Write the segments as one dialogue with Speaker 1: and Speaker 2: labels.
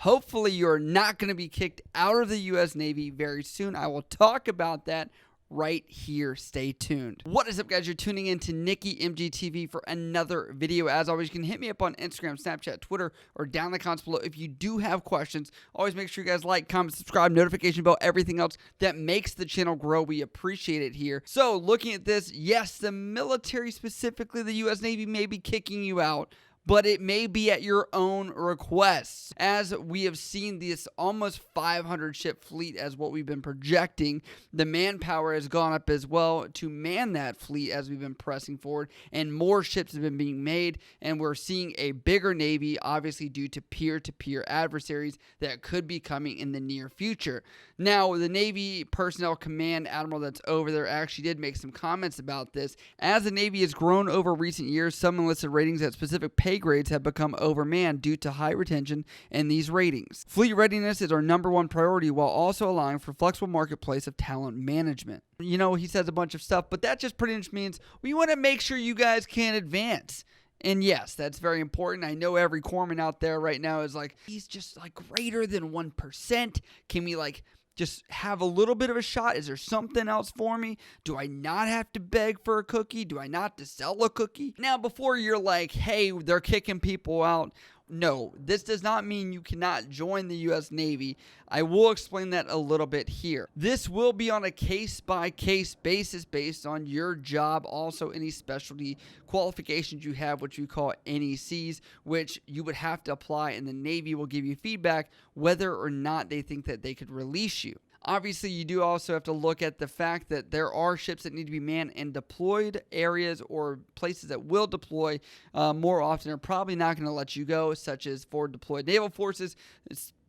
Speaker 1: Hopefully you're not going to be kicked out of the U.S. Navy very soon. I will talk about that right here. Stay tuned. What is up, guys? You're tuning in to NickyMGTV for another video. As always, you can hit me up on Instagram, Snapchat, Twitter, or down in the comments below if you do have questions. Always make sure you guys like, comment, subscribe, notification bell, everything else that makes the channel grow. We appreciate it here. So looking at this, yes, the military, specifically the U.S. Navy, may be kicking you out, but it may be at your own request. As we have seen this almost 500 ship fleet as what we've been projecting, the manpower has gone up as well to man that fleet as we've been pressing forward, and more ships have been being made, and we're seeing a bigger Navy, obviously due to peer-to-peer adversaries that could be coming in the near future. Now, the Navy Personnel Command Admiral that's over there actually did make some comments about this. As the Navy has grown over recent years, some enlisted ratings at specific pay grades have become overmanned due to high retention in these ratings. Fleet readiness is our #1 priority while also allowing for flexible marketplace of talent management. You know, he says a bunch of stuff, but that just pretty much means we want to make sure you guys can advance. And yes, that's very important. I know every corpsman out there right now is like, he's just like greater than 1%. Can we like just have a little bit of a shot? Is there something else for me? Do I not have to beg for a cookie? Do I not have to sell a cookie? Now, before you're like, hey, they're kicking people out, no, this does not mean you cannot join the U.S. Navy. I will explain that a little bit here. This will be on a case-by-case basis based on your job, also any specialty qualifications you have, which we call NECs, which you would have to apply, and the Navy will give you feedback whether or not they think that they could release you. Obviously, you do also have to look at the fact that there are ships that need to be manned, and deployed areas or places that will deploy more often are probably not going to let you go, such as forward deployed naval forces.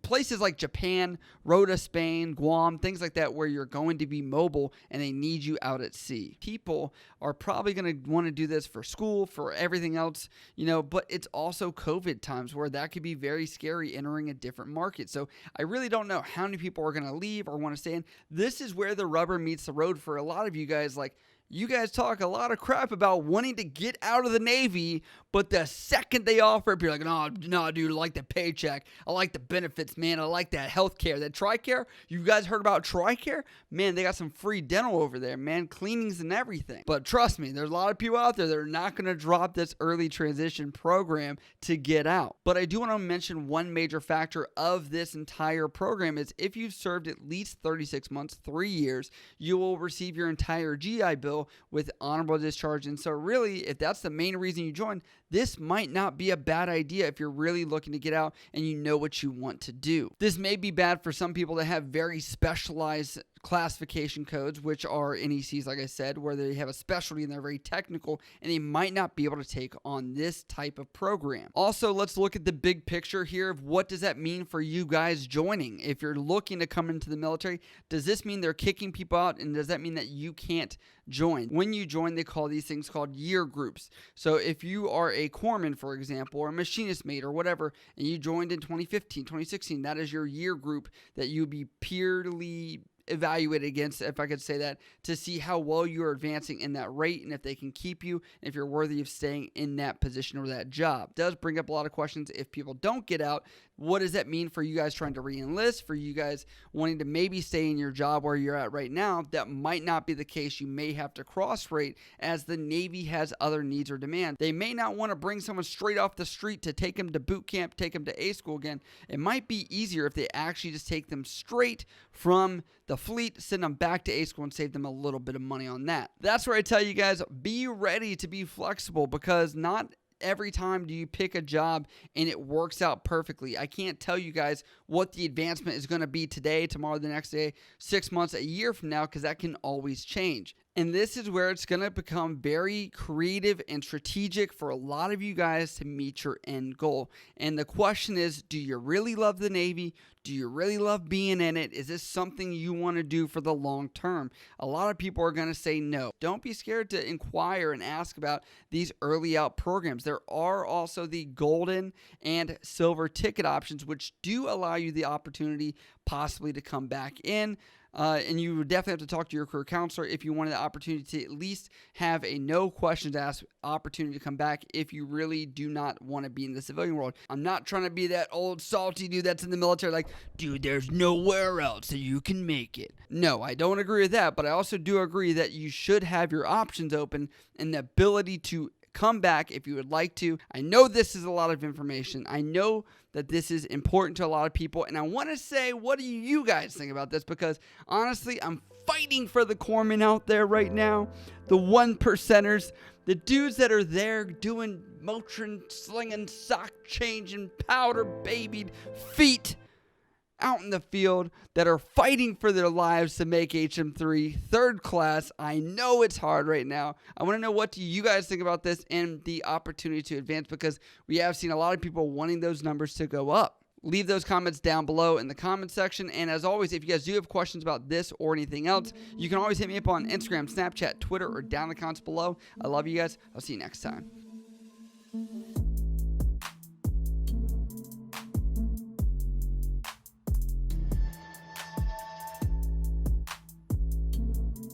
Speaker 1: Places like Japan, Rota, Spain, Guam, things like that, where you're going to be mobile and they need you out at sea. People are probably going to want to do this for school, for everything else, you know, but it's also COVID times where that could be very scary entering a different market. So I really don't know how many people are going to leave or want to stay in. This is where the rubber meets the road for a lot of you guys. Like, you guys talk a lot of crap about wanting to get out of the Navy, but the second they offer it, you're like, no, dude, I like the paycheck. I like the benefits, man. I like that health care. That TRICARE, you guys heard about TRICARE? Man, they got some free dental over there, man, cleanings and everything. But trust me, there's a lot of people out there that are not going to drop this early transition program to get out. But I do want to mention one major factor of this entire program is if you've served at least 36 months, 3 years, you will receive your entire GI Bill with honorable discharge. And so really, if that's the main reason you join, this might not be a bad idea if you're really looking to get out and you know what you want to do. This may be bad for some people that have very specialized classification codes, which are NECs, like I said, where they have a specialty and they're very technical, and they might not be able to take on this type of program. Also, let's look at the big picture here of what does that mean for you guys joining. If you're looking to come into the military, does this mean they're kicking people out, and does that mean that you can't join? When you join, they call these things called year groups. So if you are a corpsman, for example, or a machinist mate or whatever, and you joined in 2015, 2016, that is your year group that you'd be peerly evaluated against, if I could say that, to see how well you are advancing in that rate and if they can keep you, and if you're worthy of staying in that position or that job. It does bring up a lot of questions if people don't get out. What does that mean for you guys trying to re-enlist, for you guys wanting to maybe stay in your job where you're at right now? That might not be the case. You may have to cross-rate as the Navy has other needs or demands. They may not want to bring someone straight off the street to take them to boot camp, take them to A school again. It might be easier if they actually just take them straight from the fleet, send them back to A school, and save them a little bit of money on that. That's where I tell you guys, be ready to be flexible, because not every time do you pick a job and it works out perfectly. I can't tell you guys what the advancement is going to be today, tomorrow, the next day, 6 months, a year from now, because that can always change. And this is where it's going to become very creative and strategic for a lot of you guys to meet your end goal. And the question is, do you really love the Navy? Do you really love being in it? Is this something you want to do for the long term? A lot of people are going to say no. Don't be scared to inquire and ask about these early out programs. There are also the golden and silver ticket options, which do allow you the opportunity possibly to come back in. And you would definitely have to talk to your career counselor if you wanted the opportunity to at least have a no questions asked opportunity to come back if you really do not want to be in the civilian world. I'm not trying to be that old salty dude that's in the military like, dude, there's nowhere else that you can make it. No, I don't agree with that, but I also do agree that you should have your options open and the ability to come back if you would like to. I know this is a lot of information. I know that this is important to a lot of people, and I want to say, what do you guys think about this? Because honestly, I'm fighting for the corpsmen out there right now, the 1%ers, the dudes that are there doing Motrin slinging, sock changing, powder babied feet out in the field that are fighting for their lives to make HM3 third class. I know it's hard right now. I want to know, what do you guys think about this and the opportunity to advance, because we have seen a lot of people wanting those numbers to go up. Leave those comments down below in the comment section. And as always, if you guys do have questions about this or anything else, you can always hit me up on Instagram, Snapchat, Twitter, or down in the comments below. I love you guys. I'll see you next time.